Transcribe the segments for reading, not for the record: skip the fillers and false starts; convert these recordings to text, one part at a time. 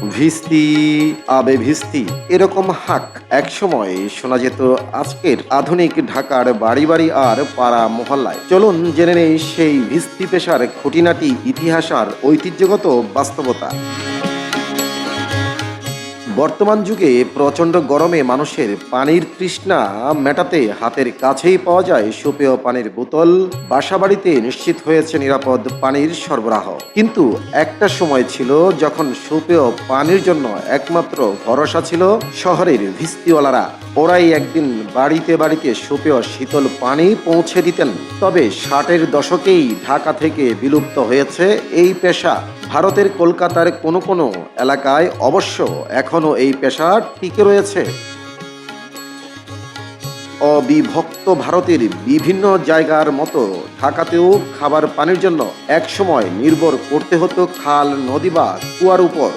ভিস্তি আবে ভিস্তি এরকম হাক একসময় শোনা যেত আজকের আধুনিক ঢাকার বাড়ি বাড়ি আর পাড়া মহল্লায়। চলুন জেনে নেই সেই ভিস্তি পেশার খুঁটিনাটি ইতিহাস আর ঐতিহ্যগত বাস্তবতা। বর্তমান যুগে প্রচণ্ড গরমে মানুষের পানির তৃষ্ণা মেটাতে হাতের কাছেই পাওয়া যায় সুপেয় পানির বোতল। বাসাবাড়িতে নিশ্চিত হয়েছে নিরাপদ পানির সরবরাহ। কিন্তু একটা সময় ছিল যখন সুপেয় পানির জন্য একমাত্র ভরসা ছিল শহরের ভিস্তিওয়ালারা। ওরাই একদিন বাড়িতে বাড়িতে সুপেয় শীতল পানি পৌঁছে দিতেন। তবে 60-এর দশকেই ঢাকা থেকে বিলুপ্ত হয়েছে এই পেশা। ভারতের কলকাতার কোনো কোনো এলাকায় অবশ্য এখনও এই পেশা টিকে রয়েছে। অবিভক্ত ভারতের বিভিন্ন জায়গার মতো ঢাকাতেও খাবার পানির জন্য একসময় নির্ভর করতে হতো খাল, নদী বা কুয়ার উপর।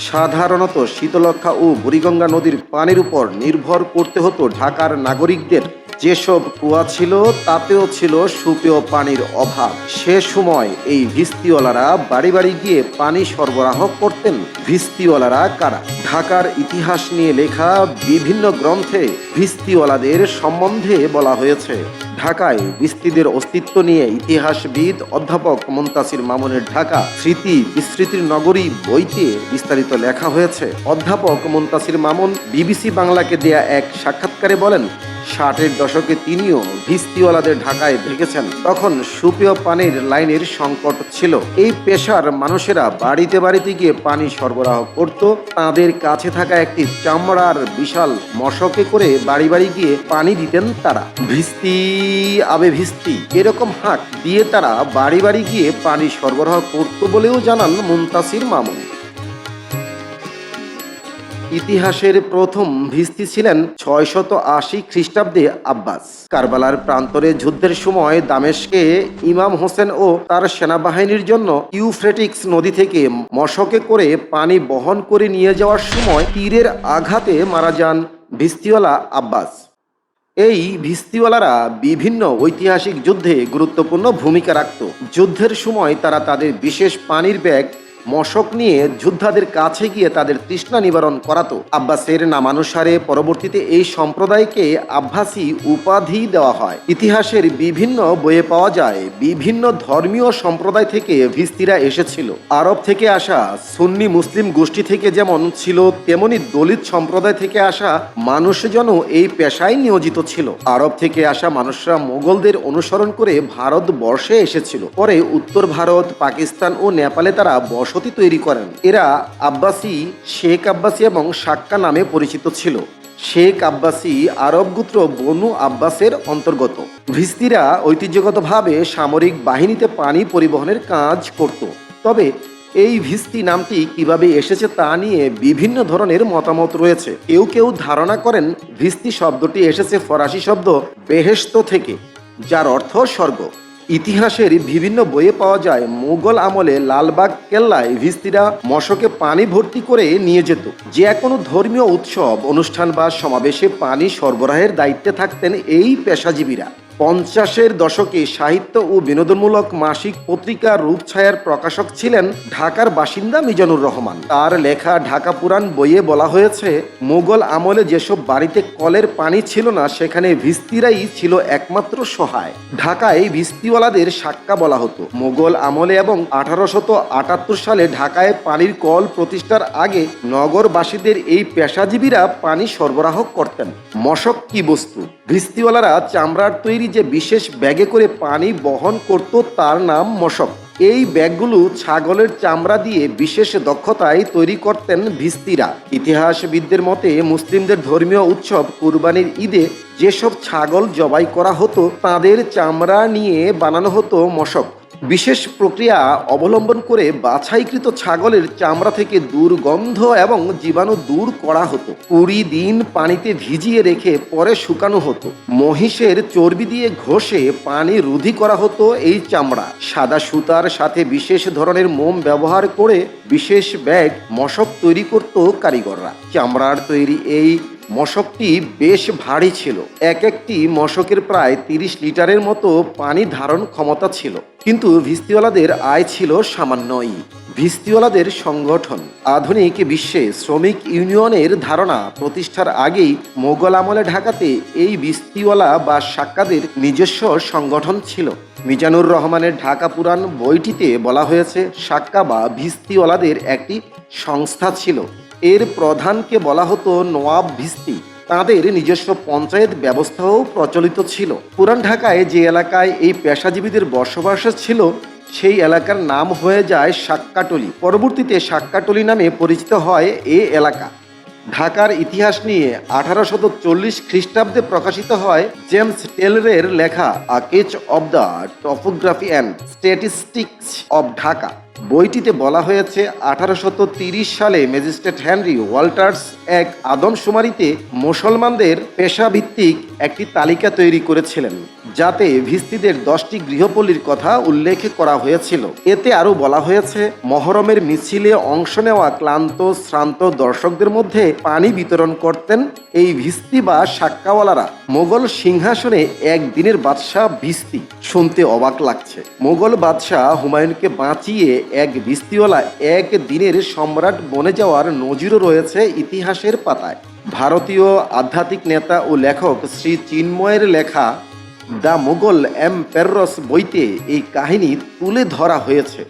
সাধারণত শীতলক্ষ্যা ও বুড়িগঙ্গা নদীর পানির উপর নির্ভর করতে হতো ঢাকার নাগরিকদের। যেসব কুয়া ছিল তাতেও ছিল সুপেয় পানির অভাব। সে সময় এই ভিস্তিওয়ালারা বাড়ি বাড়ি গিয়ে পানি সরবরাহ করতেন। ভিস্তিওয়ালারা কারা? ঢাকার ইতিহাস নিয়ে লেখা বিভিন্ন গ্রন্থে ভিস্তিওয়ালাদের সম্বন্ধে বলা হয়েছে। ঢাকায় ভিস্তিদের অস্তিত্ব নিয়ে ইতিহাসবিদ অধ্যাপক মুনতাসির মামুনের ঢাকা স্মৃতি বিস্মৃতির নগরী বইতে বিস্তারিত লেখা হয়েছে। অধ্যাপক মুনতাসির মামুন বিবিসি বাংলাকে দেয়া এক সাক্ষাৎকারে বলেন, 60-এর দশকে তিনিও ভিস্তিওয়ালাদের ঢাকায় দেখেছেন। তখন সুপেয় পানির লাইনের সংকট ছিল। এই পেশার মানুষেরা বাড়িতে বাড়িতে গিয়ে পানি সরবরাহ করত। তাদের কাছে থাকা একটি চামড়ার বিশাল মশকে করে বাড়ি বাড়ি গিয়ে পানি দিতেন তারা। ভিস্তি আবে ভিস্তি এরকম হাঁক দিয়ে তারা বাড়ি বাড়ি গিয়ে পানি সরবরাহ করত বলেও জানান মুনতাসির মামুন। ইতিহাসের প্রথম ভিস্তি ছিলেন 680 খ্রিস্টাব্দে আব্বাস। কারবালার প্রান্তরে যুদ্ধের সময় দামেস্কে ইমাম হোসেন ও তার সেনাবাহিনীর জন্য ইউফ্রেটিক্স নদী থেকে মশকে করে পানি বহন করে নিয়ে যাওয়ার সময় তীরের আঘাতে মারা যান ভিস্তিওয়ালা আব্বাস। এই ভিস্তিওয়ালারা বিভিন্ন ঐতিহাসিক যুদ্ধে গুরুত্বপূর্ণ ভূমিকা রাখত। যুদ্ধের সময় তারা তাদের বিশেষ পানির ব্যাগ মশক নিয়ে যোদ্ধাদের কাছে গিয়ে তাদের তৃষ্ণা নিবারণ করাতো। আব্বাসের নামানুসারে পরবর্তীতে এই সম্প্রদায়কে আব্বাসী উপাধি দেওয়া হয়। ইতিহাসের বিভিন্ন বইয়ে পাওয়া যায় বিভিন্ন ধর্মীয় সম্প্রদায় থেকে ভিস্তিরা এসেছিল। আরব থেকে আসা সুন্নি মুসলিম গোষ্ঠী থেকে যেমন ছিল, তেমনি দলিত সম্প্রদায় থেকে আসা মানুষজনও এই পেশায় নিয়োজিত ছিল। আরব থেকে আসা মানুষরা মোগলদের অনুসরণ করে ভারতবর্ষে এসেছিল। পরে উত্তর ভারত, পাকিস্তান ও নেপালে তারা বসতি তৈরি করেন। এরা আব্বাসী, শেখ আব্বাসী এবং সাক্কা নামে পরিচিত ছিল। শেখ আব্বাসী আরব গোত্র বনু আব্বাসের অন্তর্গত। ভিস্তিরা ঐতিহ্যগতভাবে সামরিক বাহিনীতে পানি পরিবহনের কাজ করত। তবে এই ভিস্তি নামটি কিভাবে এসেছে তা নিয়ে বিভিন্ন ধরনের মতামত রয়েছে। কেউ কেউ ধারণা করেন ভিস্তি শব্দটি এসেছে ফরাসি শব্দ বেহেশত থেকে, যার অর্থ স্বর্গ। ইতিহাসের বিভিন্ন বইয়ে পাওয়া যায় মুঘল আমলে লালবাগ কেল্লায় ভিস্তিরা মশকে পানি ভর্তি করে নিয়ে যেত। যে কোনো ধর্মীয় উৎসব, অনুষ্ঠান বা সমাবেশে পানি সরবরাহের দায়িত্বে থাকতেন এই পেশাজীবীরা। 50-এর দশকে সাহিত্য ও বিনোদনমূলক মাসিক পত্রিকা রূপছায়ার প্রকাশক ছিলেন ঢাকার বাসিন্দা মিজানুর রহমান। তার লেখা ঢাকা পুরাণ বইয়ে বলা হয়েছে, মুঘল আমলে যেসব বাড়িতে কলের পানি ছিল না সেখানে ভিস্তিরাই ছিল একমাত্র সহায়। ঢাকায় ভিস্তিওয়ালাদের সাক্কা বলা হতো। মুঘল আমলে এবং 1878 সালে ঢাকায় পানির কল প্রতিষ্ঠার আগে নগরবাসীদের এই পেশাজীবীরা পানি সরবরাহ করতেন। মশক কি বস্তু? ভিস্তিওয়ালারা চামড়ার তৈরি যে বিশেষ ব্যাগে করে পানি বহন করত তার নাম মশক। এই ব্যাগগুলো ছাগলের চামড়া দিয়ে বিশেষ দক্ষতায় তৈরি করতেন ভিস্তিরা। ইতিহাসবিদদের মতে মুসলিমদের ধর্মীয় উৎসব কুরবানির ঈদে যেসব ছাগল জবাই করা হতো তাদের চামড়া নিয়ে বানানো হতো মশক। বিশেষ প্রক্রিয়া অবলম্বন করে বাছাইকৃত ছাগলের চামড়া থেকে দুর্গন্ধ এবং জীবাণু দূর করা হতো। 20 দিন পানিতে ভিজিয়ে রেখে পরে শুকানো হতো। মহিষের চর্বি দিয়ে ঘষে পানি রোধী করা হতো এই চামড়া। সাদা সুতার সাথে বিশেষ ধরনের মোম ব্যবহার করে বিশেষ ব্যাগ মশক তৈরি করত কারিগররা। চামড়ার তৈরি এই মশকটি বেশ ভারী ছিল। এক একটি মশকের প্রায় 30 লিটারের মতো পানি ধারণ ক্ষমতা ছিল। কিন্তু ভিস্তিওয়ালাদের আয় ছিল সামান্যই। ভিস্তিওয়ালাদের সংগঠন আধুনিক বিশ্বে শ্রমিক ইউনিয়নের ধারণা প্রতিষ্ঠার আগেই মোগল আমলে ঢাকাতে এই ভিস্তিওয়ালা বা সাক্কাদের নিজস্ব সংগঠন ছিল। মিজানুর রহমানের ঢাকা পুরাণ বইটিতে বলা হয়েছে সাক্কা বা ভিস্তিওয়ালাদের একটি সংস্থা ছিল। এর প্রধানকে বলা হতো নওয়াব ভিস্তি। তাদের নিজস্ব পঞ্চায়েত ব্যবস্থাও প্রচলিত ছিল। পুরান ঢাকায় যে এলাকায় এই পেশাজীবীদের বসবাস ছিল সেই এলাকার নাম হয়ে যায় সাক্কাটলি। পরবর্তীতে সাক্কাটলি নামে পরিচিত হয় এ এলাকা। ঢাকার ইতিহাস নিয়ে 1840 খ্রিস্টাব্দে প্রকাশিত হয় জেমস টেলরের লেখা a sketch of the topography and statistics of Dhaka. বইটিতে বলা হয়েছে 1830 সালে ম্যাজিস্ট্রেট হেনরি ওয়াল্টার্স এক আদমশুমারিতে মুসলমানদের পেশাভিত্তিক একটি তালিকা তৈরি করেছিলেন, যাতে ভিস্তিদের 10টি গৃহপল্লীর কথা উল্লেখ করা হয়েছিল। এতে আরও বলা হয়েছে মহরমের মিছিলে অংশ নেওয়া ক্লান্ত শ্রান্ত দর্শকদের মধ্যে পানি বিতরণ করতেন এই ভিস্তি বা সাক্কাওয়ালারা। মোগল সিংহাসনে একদিনের বাদশাহ ভিস্তি, শুনতে অবাক লাগছে। মোগল বাদশাহ হুমায়ুনকে বাঁচিয়ে এক ভিস্তিওয়ালা এক দিনের সম্রাট বনে যাওয়ার নজিরও রয়েছে ইতিহাসের পাতায়। ভারতীয় আধ্যাত্মিক নেতা ও লেখক শ্রী চিন্ময়ের লেখা দ্য মুঘল এম্পায়ারস বইতে এই কাহিনী তুলে ধরা হয়েছে।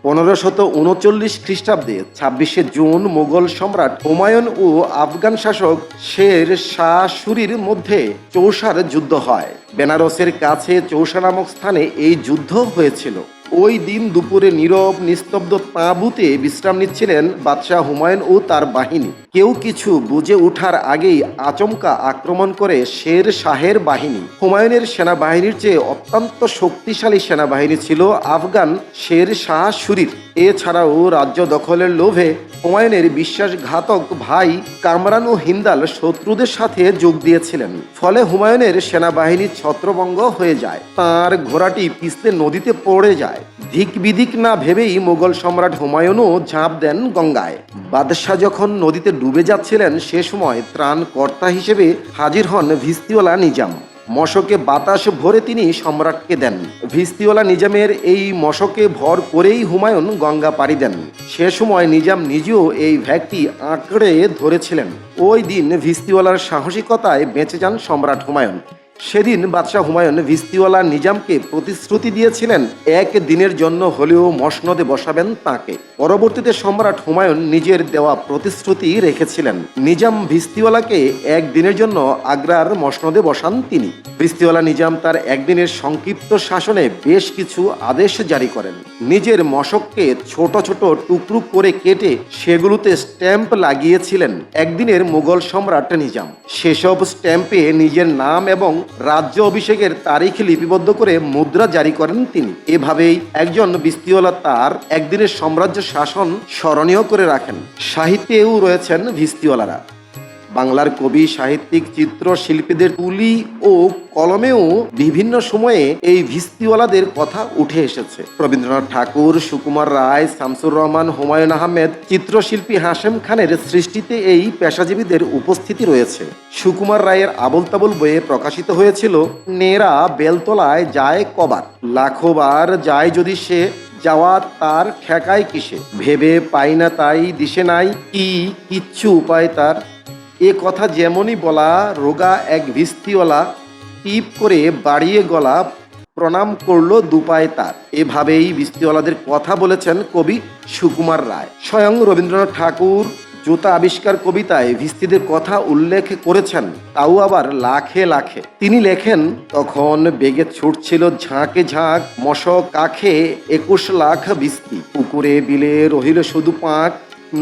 1539 খ্রিস্টাব্দে 26শে জুন মুঘল সম্রাট হুমায়ুন ও আফগান শাসক শের শাহ সুরির মধ্যে চৌসার যুদ্ধ হয়। বেনারসের কাছে চৌসা নামক স্থানে এই যুদ্ধ হয়েছিল। ওই দিন দুপুরে নীরব নিস্তব্ধ তাঁবুতে বিশ্রাম নিচ্ছিলেন বাদশাহ হুমায়ুন ও তার বাহিনী। কেউ কিছু বুঝে ওঠার আগেই আচমকা আক্রমণ করে শের শাহের বাহিনী। হুমায়ুনের সেনাবাহিনীর চেয়ে অত্যন্ত শক্তিশালী সেনাবাহিনী ছিল আফগান শের শাহ সুরির। এছাড়াও রাজ্য দখলের লোভে হুমায়ুনের বিশ্বাসঘাতক ভাই কামরান ও হিন্দাল শত্রুদের সাথে যোগ দিয়েছিলেন। ফলে হুমায়ুনের সেনাবাহিনী ছত্রভঙ্গ হয়ে যায়। তার ঘোড়াটি পিছলে নদীতে পড়ে যায়। দিক বিদিক না ভেবেই মোগল সম্রাট হুমায়ুনও ঝাঁপ দেন গঙ্গায়। বাদশাহ যখন নদীতে ডুবে যাচ্ছিলেন সে সময় ত্রাণকর্তা হিসেবে হাজির হন ভিস্তিওয়ালা নিজাম। মশকে বাতাস ভরে তিনি সম্রাটকে দেন। ভিস্তিওয়ালা নিজামের এই মশকে ভর করেই হুমায়ুন গঙ্গা পাড়ি দেন। সে সময় নিজাম নিজেও এই ভ্যাগটি আঁকড়ে ধরেছিলেন। ওই দিন ভিস্তিওয়ালার সাহসিকতায় বেঁচে যান সম্রাট হুমায়ুন। সেদিন বাদশাহ হুমায়ুন ভিস্তিওয়ালা নিজামকে প্রতিশ্রুতি দিয়েছিলেন এক দিনের জন্য হলেও মসনদে বসাবেন তাকে। পরবর্তীতে সম্রাট হুমায়ুন নিজের দেওয়া প্রতিশ্রুতি রেখেছিলেন। নিজাম ভিস্তিওয়ালাকে একদিনের জন্য আগ্রার মসনদে বসান তিনি। ভিস্তিওয়ালা নিজাম তার একদিনের সংক্ষিপ্ত শাসনে বেশ কিছু আদেশ জারি করেন। নিজের মশককে ছোট ছোট টুকরো করে কেটে সেগুলোতে স্ট্যাম্প লাগিয়েছিলেন একদিনের মুঘল সম্রাট নিজাম। সেসব স্ট্যাম্পে নিজের নাম এবং রাজ্য অভিষেকের তারিখ লিপিবদ্ধ করে মুদ্রা জারি করেন তিনি। এভাবেই একজন ভিস্তিওয়ালা তার একদিনের সাম্রাজ্য শাসন স্মরণীয় করে রাখেন। সাহিত্যেও রয়েছেন ভিস্তিওয়ালারা। বাংলার কবি সাহিত্যিক চিত্রশিল্পীদের তুলি ও কলমেও বিভিন্ন সময়ে এই ভিস্তিওয়ালাদের কথা উঠে এসেছে। রবীন্দ্রনাথ ঠাকুর, সুকুমার রায়, শামসুর রহমান, হুমায়ুন আহমেদ, চিত্রশিল্পী হাশেম খানের সৃষ্টিতে এই পেশাজীবীদের উপস্থিতি রয়েছে। সুকুমার রায়ের আবোল তাবোল বইয়ে প্রকাশিত হয়েছিল নেরা বেলতলায় যায় কবার, লাখোবার যায় যদি সে যাওয়া তার ঠেকায় কিসে, ভেবে পাই না তাই দিশে নাই কি কিচ্ছু উপায় তার। এ কথা যেমনই বলা, রোগা এক ভিস্তিওয়ালা টিপ করে বাড়িয়ে গলা প্রণাম করলো দুপায়ে তার। এভাবেই ভিস্তিওয়ালাদের কথা বলেছেন কবি সুকুমার রায়। স্বয়ং রবীন্দ্রনাথ ঠাকুর জুতা আবিষ্কার কবিতায় ভিস্তিদের কথা উল্লেখ করেছেন, তাও আবার লাখে লাখে। তিনি লেখেন, তখন বেগে ছুটছিল ঝাঁকে ঝাঁক মশক কাখে 21 লাখ ভিস্তি, পুকুরে বিলে রহিল শুধু পাঁক,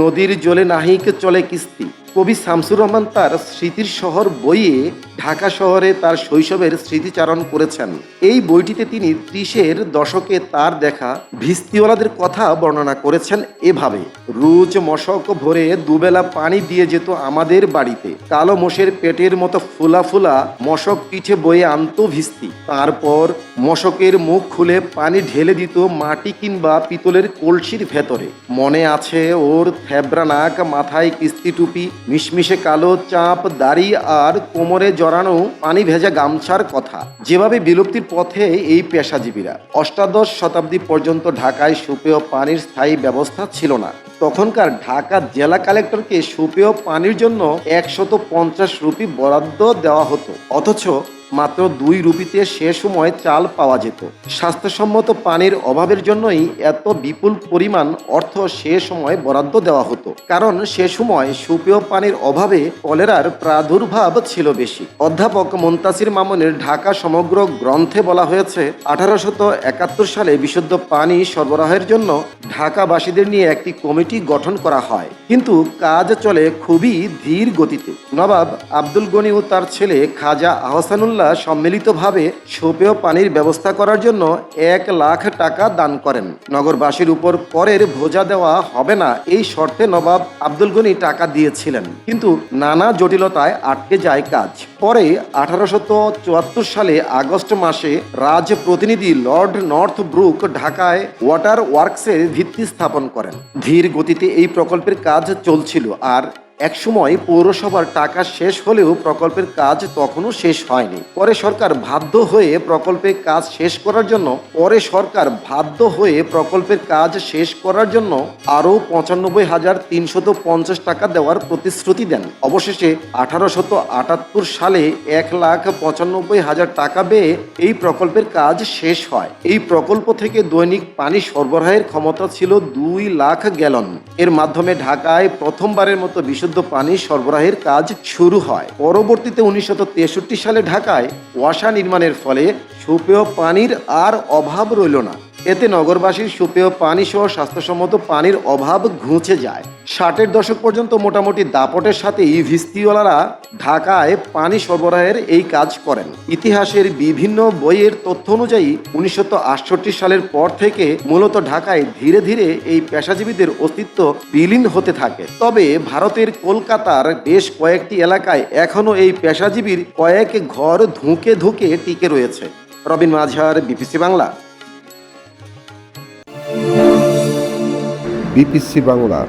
নদীর জলে নাহিক চলে কিস্তি। কবি শামসুর রহমান তার স্মৃতির শহর বইয়ে ঢাকা শহরে তার শৈশবের স্মৃতিচারণ করেছেন। এই বইটিতে তিনি 30-এর দশকে তার দেখা ভিস্তিওয়ালাদের কথা বর্ণনা করেছেন এভাবে: রোজ মশক ভরে দুবেলা পানি দিয়ে যেত আমাদের বাড়িতে। কালো মোষের পেটের মতো ফুলা ফুলা মশক পিঠে বয়ে আনতো ভিস্তি। তারপর মশকের মুখ খুলে পানি ঢেলে দিত মাটি কিংবা পিতলের কলসির ভেতরে। মনে আছে ওর থ্যাবরা নাক, মাথায় কিস্তি টুপি, মিশমিশে কালো চাপ দাড়ি আর কোমরে জড়ানো পানি ভেজা গামছার কথা। যেভাবে বিলুপ্তির পথে এই পেশাজীবীরা। অষ্টাদশ শতাব্দী পর্যন্ত ঢাকায় সুপেয় পানির স্থায়ী ব্যবস্থা ছিল না। তখনকার ঢাকা জেলা কালেক্টরকে সুপেয় পানির জন্য 150 রুপি বরাদ্দ দেওয়া হতো, অথচ মাত্র 2 রুপিতে সে সময় চাল পাওয়া যেত। স্বাস্থ্যসম্মত পানির অভাবের জন্যই এত বিপুল পরিমাণ অর্থ সে সময় বরাদ্দ দেওয়া হতো, কারণ সে সময় সুপেয় পানির অভাবে কলেরার প্রাদুর্ভাব ছিল বেশি। অধ্যাপক মুনতাসির মামুনের ঢাকা সমগ্র গ্রন্থে বলা হয়েছে, 1871 সালে বিশুদ্ধ পানি সরবরাহের জন্য ঢাকাবাসীদের নিয়ে একটি কমিটি গঠন করা হয়, কিন্তু কাজ চলে খুবই ধীর গতিতে। নবাব আব্দুল গনি ও তার ছেলে খাজা আহসানুল্লাহ সম্মিলিতভাবে সুপেয় পানির ব্যবস্থা করার জন্য 1 লাখ টাকা দান করেন। নগরবাসীর উপর করের বোঝা দেওয়া হবে না এই শর্তে নবাব আব্দুল গনি টাকা দিয়েছিলেন, কিন্তু নানা জটিলতায় আটকে যায় কাজ। পরে 1874 সালে আগস্ট মাসে রাজ প্রতিনিধি লর্ড নর্থ ব্রুক ঢাকায় ওয়াটার ওয়ার্কসের ভিত্তি স্থাপন করেন। ধীর গতিতে এই প্রকল্পের কাজ চলছিল, আর একসময় পৌরসভার টাকা শেষ হলেও প্রকল্পের কাজ তখনও শেষ হয়নি। পরে সরকার বাধ্য হয়ে প্রকল্পের কাজ শেষ করার জন্য আরও 95,350 টাকা দেওয়ার প্রতিশ্রুতি দেন। অবশেষে 1878 সালে 1,95,000 টাকা ব্যয়ে এই প্রকল্পের কাজ শেষ হয়। এই প্রকল্প থেকে দৈনিক পানি সরবরাহের ক্ষমতা ছিল 2 লাখ গ্যালন। এর মাধ্যমে ঢাকায় প্রথমবারের মতো বিশুদ্ধ পানি সরবরাহের কাজ শুরু হয়। পরবর্তীতে 1963 সালে ঢাকায় ওয়াসা নির্মাণের ফলে সুপেয় পানির আর অভাব রইল না। এতে নগরবাসীর সুপেয় পানি সহ স্বাস্থ্যসম্মত পানির অভাব ঘুচে যায়। 60-এর দশক পর্যন্ত মোটামুটি দাপটের সাথেই ভিস্তিওয়ালারা ঢাকায় পানি সরবরাহের এই কাজ করেন। ইতিহাসের বিভিন্ন বইয়ের তথ্য অনুযায়ী 1968 সালের পর থেকে মূলত ঢাকায় ধীরে ধীরে এই পেশাজীবীদের অস্তিত্ব বিলীন হতে থাকে। তবে ভারতের কলকাতার বেশ কয়েকটি এলাকায় এখনও এই পেশাজীবীর কয়েক ঘর ধুঁকে ধুঁকে টিকে রয়েছে। রবিন মাঝার, বিপিসি বাংলা। বিপিসি বাংলা,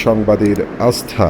সংবাদের আস্থা।